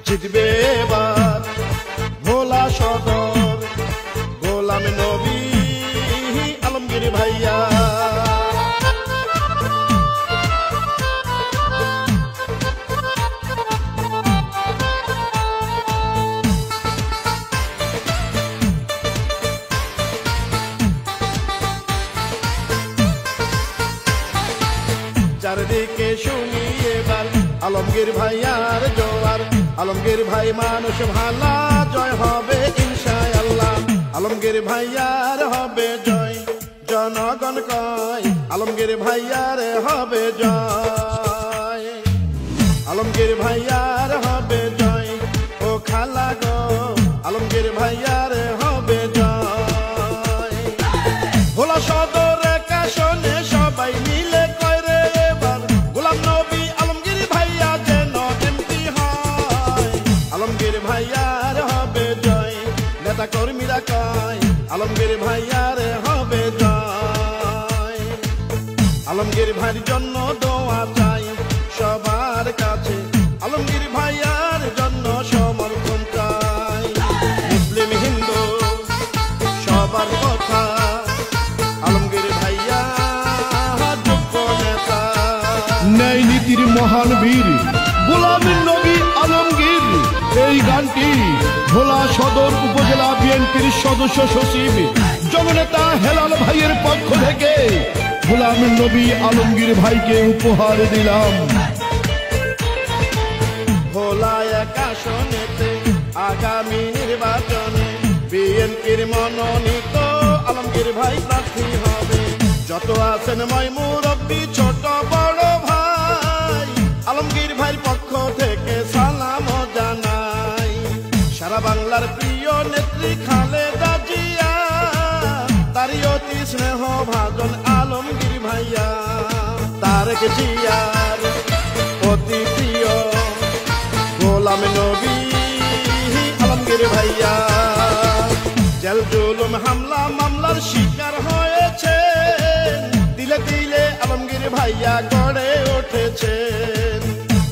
জিতবে এবার ভোলা সদর গোলাম নবী আলমগীর ভাইয়া। চারদিকে শুনি এবার আলমগীর ভাইয়ার জোয়ার, আলমগীর ভাই মানুষ ভালা, জয় হবে ইনশাআল্লাহ। আলমগীর ভাইয়ার হবে জয়, জনগণ কয় আলমগীর ভাইয়ার হবে জয়, আলমগীর ভাইয়ার হবে জয়। ও খালা গো আলমগীর ভাইয়ার হবে জয়। ভোলা সদর কাশনে সবাই মিলে কয় রে এবার গোলাম নবী আলমগীর ভাইয়া যেন এমপি হয়। আলমগীর ভাইয়ার হবে জয়, নেতা কর্মীরা কয় আলমগীর ভাইয়ার হবে জয়। আলমগীর ভাইয়ের জন্য দোয়া চাই সবার কাছে, আলমগীর ভাইয়ার জন্য সমর্থন চাই। মুসলিম হিন্দু সবার কথা আলমগীর ভাইয়া যোগ্য নেতা। ন্যায় নীতির মহান বীর গোলাম নবী আলমগীর। এই গানটি ভোলা সদর উপজেলা বিএনপির সদস্য সচিব জননেতা হেলাল ভাইয়ের পক্ষ থেকে গোলাম নবী আলমগীর ভাইকে উপহার দিলাম। ভোলা আসনেতে আগামী নির্বাচনে বিএনপির মনোনীত আলমগীর ভাই প্রার্থী হবে। যত আছেন ময় মুরব্বী ছোট বড় ভাই আলমগীর ভাইয়ের পক্ষ থেকে সালাম জানাই। সারা বাংলার প্রিয় নেত্রী খালেদা জিয়া, তারই অতি স্নেহ ভাজন আলমগীর ভাইয়া। তারেক জিয়ার অতি প্রিয় গোলাম নবী আলমগীর ভাইয়া। জেল জুলুম হামলা মামলার শিকার হয়েছে, দিলে দিলে আলমগীর ভাইয়া গড়ে উঠেছেন।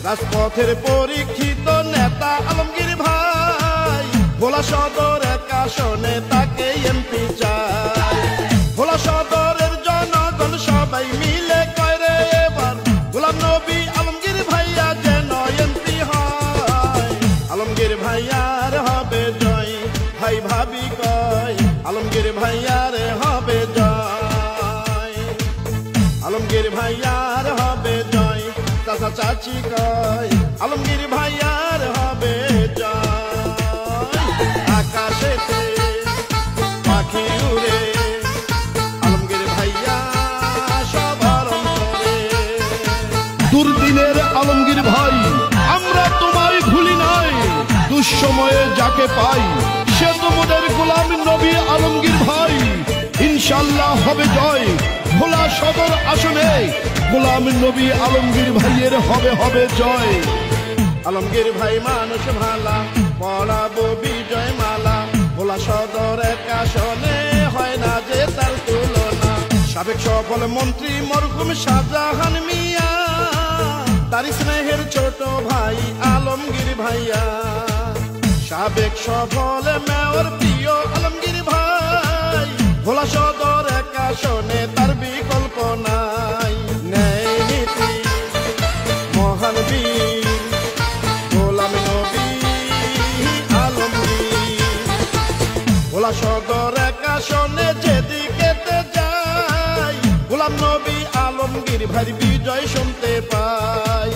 রাজপথের পরীক্ষিত নেতা আলমগীর ভাই, ভোলা সদর আসনে তাকে এমপি চাই। ভোলা সদরের জনগণ সবাই মিলে কয় রে এবার গোলাম নবী আলমগীর ভাইয়া যেন এমপি হয়। আলমগীর ভাইয়ার হবে জয়, ভাই ভাবি কয় আলমগীর ভাইয়ার হবে জয়, আলমগীর ভাইয়ার হবে জয়। চাচা চাচি কয় আলমগীর ভাইয়ার হবে জয়। আকাশেতে পাখি উড়ে আলমগীর ভাইয়া সবার অন্তরে। দুর্দিনের আলমগীর ভাই আমরা তোমায় ভুলি নাই, দুঃসময়ে যাকে পাই সে তোমাদের গোলাম নবী আলমগীর ভাই। ইনশাআল্লাহ হবে জয়, ভোলা সদর আসনে গোলাম নবী আলমগীর ভাইয়ের হবে জয়। আলমগীর ভাই মানুষ ভালা, পড়াবো বিজয় মালা। ভোলা সদর আসনে হয় না যে তার তুলনা। সাবেক সফল মন্ত্রী মরহুম শাহজাহান মিয়া, তার স্নেহের ছোট ভাই আলমগীর ভাইয়া। সাবেক সফল মেয়র প্রিয় আলমগীর ভাই, ভোলা সদর আসনে তার বিকল্প নাই। ন্যায় নীতি মহান বীর গোলাম নবী আলমগীর। ভোলা সদর আসনে যেদিকেতে যাই গোলাম নবী আলমগীর ভাই বিজয় শুনতে পাই।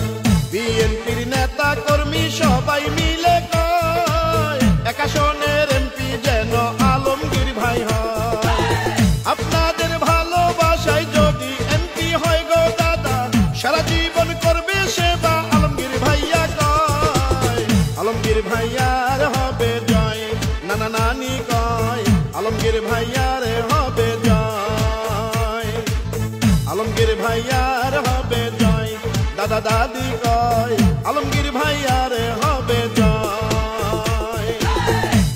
বিএনপির নেতা কর্মী সবাই মিলে কয় এক আসনের এমপি যেন আলমগীর ভাই হয়। আপনাদের ভালোবাসায় যদি এমপি হয় গো দাদা, সারা জীবন করবে সেবা আলমগীর ভাইয়া কয়। আলমগীর ভাইয়ার হবে জয়, নানা নানি কয় আলমগীর ভাইয়ার হবে জয়, আলমগীর ভাইয়ার হবে জয়। দাদা দাদি কয় আলমগীর ভাইয়ার হবে জয়।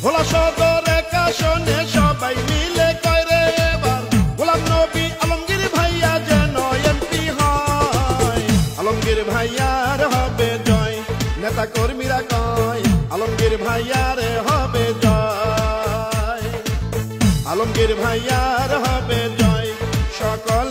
ভোলা সদর আসনে সবাই মিলে কয় রে এবার গোলাম নবী আলমগীর ভাইয়া যেন এমপি হয়। আলমগীর ভাইয়ার হবে জয়, নেতা কর্মীরা কয় আলমগীর ভাইয়ার হবে জয়, আলমগীর ভাইয়ার হবে জয়। সকল